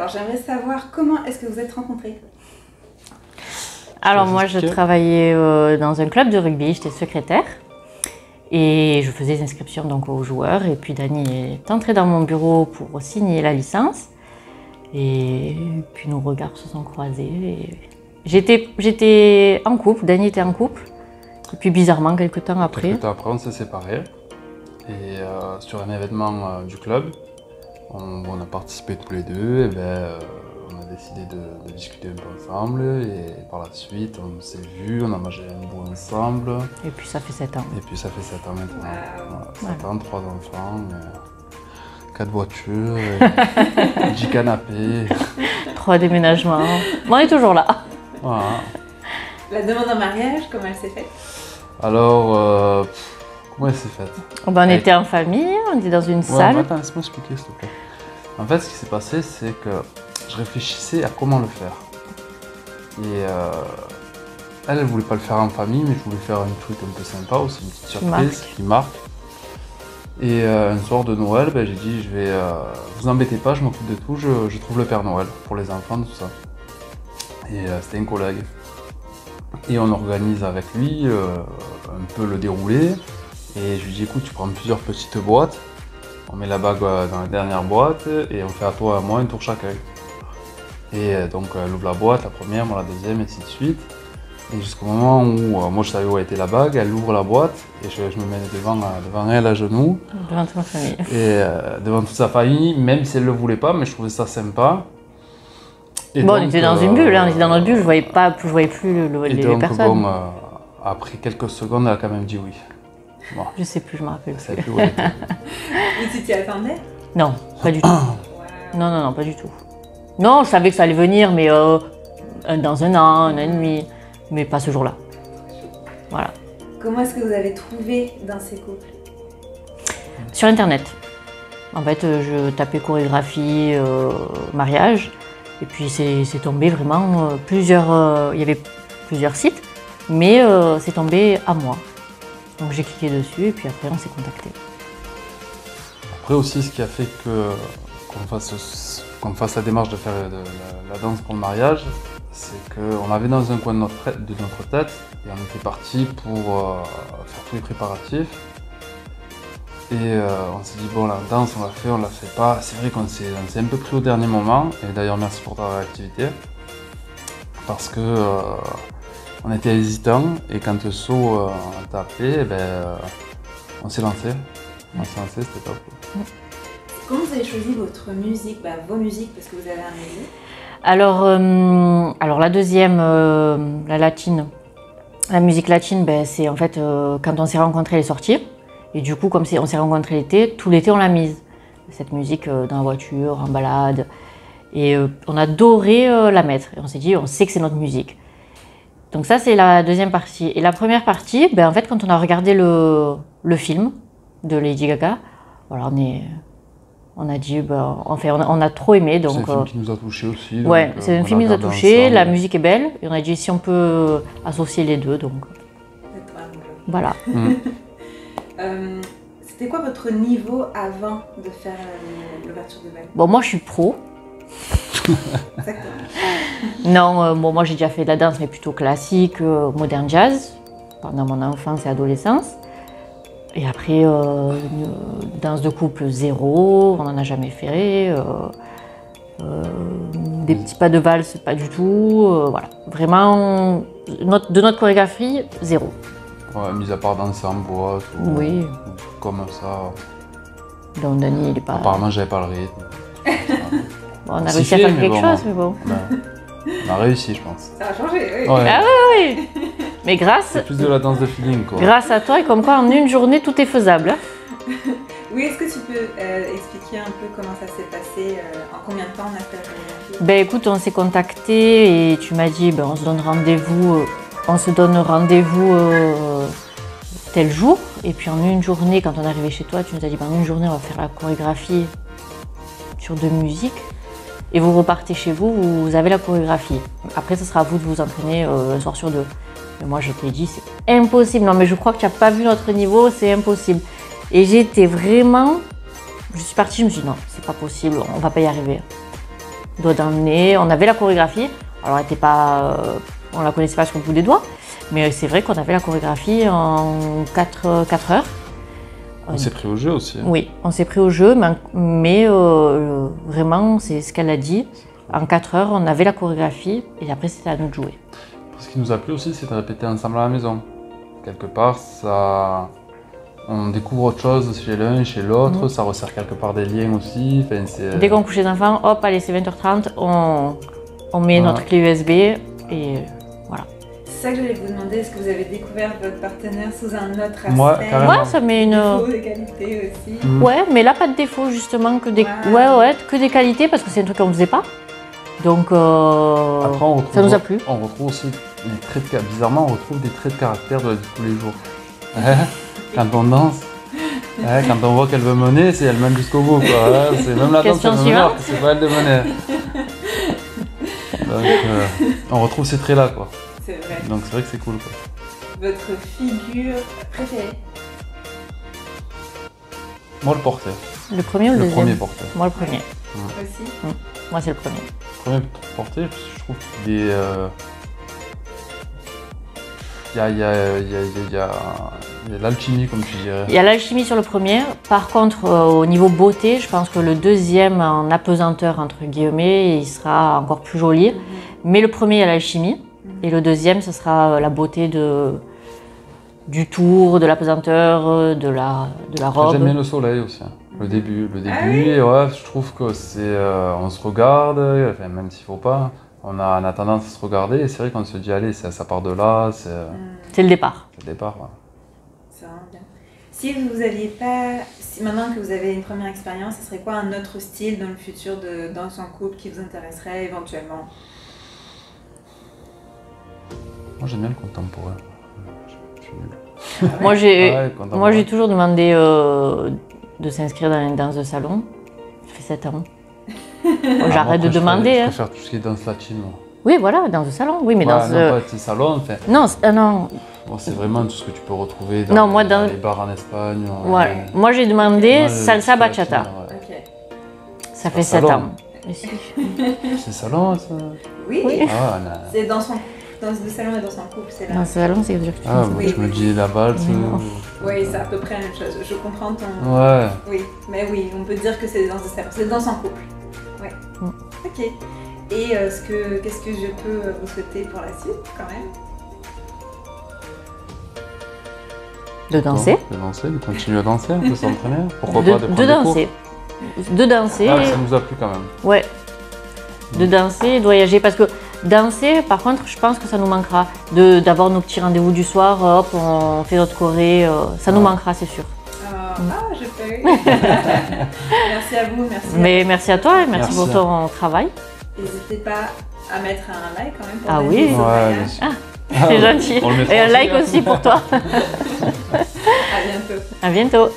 Alors j'aimerais savoir comment est-ce que vous êtes rencontrés? Alors moi je travaillais dans un club de rugby, j'étais secrétaire et je faisais des inscriptions donc aux joueurs et puis Dany est entrée dans mon bureau pour signer la licence et puis nos regards se sont croisés. J'étais en couple, Dany était en couple et puis bizarrement quelques temps après. Quelques temps après on s'est séparés et sur un événement du club on a participé tous les deux et on a décidé de discuter un peu ensemble et par la suite on s'est vus, on a mangé un bout ensemble. Et puis ça fait 7 ans. Et puis ça fait 7 ans maintenant. Wow. 7 ans, 3 enfants, 4 voitures, 10 canapés. 3 déménagements. On est toujours là. Voilà. La demande en mariage, comment elle s'est faite? Alors, comment elle s'est faite? On était en famille, on était dans une salle. Attends, laisse-moi expliquer s'il te plaît. En fait, ce qui s'est passé, c'est que je réfléchissais à comment le faire. Et elle voulait pas le faire en famille, mais je voulais faire un truc un peu sympa aussi, une petite surprise qui marque. Et un soir de Noël, j'ai dit, je vais, vous embêtez pas, je m'occupe de tout, je trouve le Père Noël pour les enfants, tout ça. Et c'était un collègue. Et on organise avec lui un peu le déroulé. Et je lui dis, écoute, tu prends plusieurs petites boîtes, on met la bague dans la dernière boîte et on fait à toi et à moi un tour chacun. Et donc elle ouvre la boîte, la première, moi la deuxième, et ainsi de suite. Et jusqu'au moment où moi je savais où était la bague, elle ouvre la boîte et je me mets devant elle à genoux. Devant toute ma famille. Et devant toute sa famille, même si elle ne le voulait pas, mais je trouvais ça sympa. Et bon, donc, on était dans une bulle, on était dans notre bulle, je voyais plus les personnes. Bon, après quelques secondes, elle a quand même dit oui. Bon. Je sais plus, je me rappelle plus. Plus où elle était. Et tu t'y attendais? Non, pas du tout. Wow. Non, pas du tout. Non, je savais que ça allait venir, mais dans un an et demi, mais pas ce jour-là. Voilà. Comment est-ce que vous avez trouvé dans ces couples? Sur Internet. En fait, je tapais chorégraphie, mariage, et puis c'est tombé vraiment il y avait plusieurs sites, mais c'est tombé à moi. Donc j'ai cliqué dessus et puis après on s'est contacté. Après aussi, ce qui a fait qu'on fasse la démarche de faire la danse pour le mariage, c'est qu'on avait dans un coin de notre tête et on était parti pour faire tous les préparatifs. Et on s'est dit, bon, la danse, on la fait pas. C'est vrai qu'on s'est un peu pris au dernier moment. Et d'ailleurs, merci pour ta réactivité. Parce que on était hésitants et quand le saut t'a appelé, on s'est lancé. C'était top. Comment vous avez choisi votre musique, vos musiques, parce que vous avez un métier? Alors la deuxième, la latine, la musique latine, c'est en fait quand on s'est rencontrés, elle est sortie. Et du coup, comme on s'est rencontrés l'été, tout l'été on l'a mise. Cette musique dans la voiture, en balade. Et on a adoré la mettre. Et on s'est dit, on sait que c'est notre musique. Donc ça, c'est la deuxième partie. Et la première partie, en fait, quand on a regardé le film de Lady Gaga, voilà, on a dit, on a trop aimé. C'est un film qui nous a touchés aussi. Ouais, c'est un film qui nous a touchés, la musique est belle. Et on a dit si on peut associer les deux, donc voilà. C'était quoi votre niveau avant de faire l'ouverture de bal? Bon, moi je suis pro. Exactement. Non, moi j'ai déjà fait de la danse, mais plutôt classique, modern jazz, pendant mon enfance et adolescence. Et après, danse de couple zéro, on n'en a jamais fait. Des petits pas de valse, pas du tout. Voilà, vraiment, de notre chorégraphie, zéro. Ouais, mis à part danser en boîte ou oui. Comme ça. Donc Dany, il est pas... Apparemment, j'avais pas le rythme. Bon, on a réussi à faire quelque chose, mais bon. On a réussi, je pense. Ça a changé, oui. Ouais. Ah oui. Mais c'est plus de la danse de feeling, quoi. Grâce à toi, et comme quoi en une journée, tout est faisable. Oui, est-ce que tu peux expliquer un peu comment ça s'est passé, en combien de temps on a fait la chorégraphie? Écoute, on s'est contacté et tu m'as dit, on se donne rendez-vous tel jour. Et puis en une journée, quand on est arrivé chez toi, tu nous as dit, en une journée, on va faire la chorégraphie sur 2 musiques. Et vous repartez chez vous, vous avez la chorégraphie. Après, ce sera à vous de vous entraîner un soir sur 2. Et moi, je t'ai dit, c'est impossible. Non, mais je crois que tu n'as pas vu notre niveau, c'est impossible. Et j'étais vraiment... Je suis partie, je me suis dit, non, c'est pas possible, on va pas y arriver. doigt dans le nez. On avait la chorégraphie. Alors, elle était pas, on la connaissait pas sur le bout des doigts, mais c'est vrai qu'on avait la chorégraphie en 4 heures. On s'est pris au jeu aussi. Oui, on s'est pris au jeu, mais vraiment, c'est ce qu'elle a dit. En 4 heures, on avait la chorégraphie et après, c'était à nous de jouer. Ce qui nous a plu aussi, c'est de répéter ensemble à la maison. Quelque part, ça... on découvre autre chose chez l'un et chez l'autre, ça resserre quelque part des liens aussi. Enfin, dès qu'on couche les enfants, hop, allez, c'est 20h30, on met notre clé USB et voilà. C'est ça que j'allais vous demander, est-ce que vous avez découvert votre partenaire sous un autre aspect? Moi, carrément. Ouais, ça met une... Défaut, des qualités aussi. Ouais, mais là, pas de défaut, justement, que des... Ouais, que des qualités, parce que c'est un truc qu'on ne faisait pas. Donc, après, ça nous a plu. On retrouve aussi des traits de... Bizarrement, on retrouve des traits de caractère de la vie de tous les jours. Quand on danse, quand on voit qu'elle veut mener, c'est elle mène jusqu'au bout. C'est même la danse qu'elle veut mener, c'est pas elle de mener. Donc, on retrouve ces traits-là, quoi. C'est vrai. Donc c'est vrai que c'est cool, quoi. Votre figure préférée? Moi, le porteur. Le premier ou le deuxième? Le premier porteur. Moi, le premier. Aussi. Moi, c'est le premier. Le premier porteur, je trouve qu'il est... Il y a l'alchimie, comme tu dirais. Il y a l'alchimie sur le premier. Par contre, au niveau beauté, je pense que le deuxième, en apesanteur, entre guillemets, il sera encore plus joli. Mais le premier, il y a l'alchimie. Et le deuxième, ce sera la beauté du tour, de l'apesanteur, de la robe. J'aime bien le soleil aussi. Le début, oui. et ouais, je trouve que c'est... on se regarde, enfin, même s'il faut pas. On a tendance à se regarder et c'est vrai qu'on se dit, allez, ça part de là, c'est le départ. C'est le départ, ouais. C'est vraiment bien. Si vous aviez pas... maintenant que vous avez une première expérience, ce serait quoi un autre style dans le futur de danse en couple qui vous intéresserait éventuellement? Moi, j'aime bien le contemporain. Je suis nul. Moi, j'ai toujours demandé de s'inscrire dans une danse de salon. Ça fait 7 ans. J'arrête de demander. Je préfère tout ce qui est danse latine. Moi. Oui, voilà, danse de salon. Oui, mais non, danse... pas de salon, enfin... Non, non. Bon, c'est vraiment tout ce que tu peux retrouver dans les bars en Espagne. Ouais. Moi, j'ai demandé salsa bachata. Okay. Ça fait 7 ans. C'est salon, ça? Oui. Ah, c'est danse de salon et danse en couple, c'est là. Danse de salon, c'est que tu moi, je me dis la valse. Oui, c'est à peu près la même chose. Je comprends ton... Ouais. Oui, mais oui, on peut dire que c'est des danses de salon. C'est des danses en couple. Ouais. Ok. Et qu'est-ce que je peux vous souhaiter pour la suite, quand même? De danser. De danser, de continuer à danser, de s'entraîner. Pourquoi pas de prendre des danser. cours. De danser. Ah, ça nous a plu quand même. Ouais. De danser, de voyager. Parce que danser, par contre, je pense que ça nous manquera. D'avoir nos petits rendez-vous du soir, hop, on fait notre choré. Ça nous manquera, c'est sûr. Je peux. Merci à vous, merci. Mais merci à toi et merci pour ton travail. N'hésitez pas à mettre un like quand même pour oui. Ouais, c'est gentil. Et un like aussi pour toi. À bientôt. À bientôt.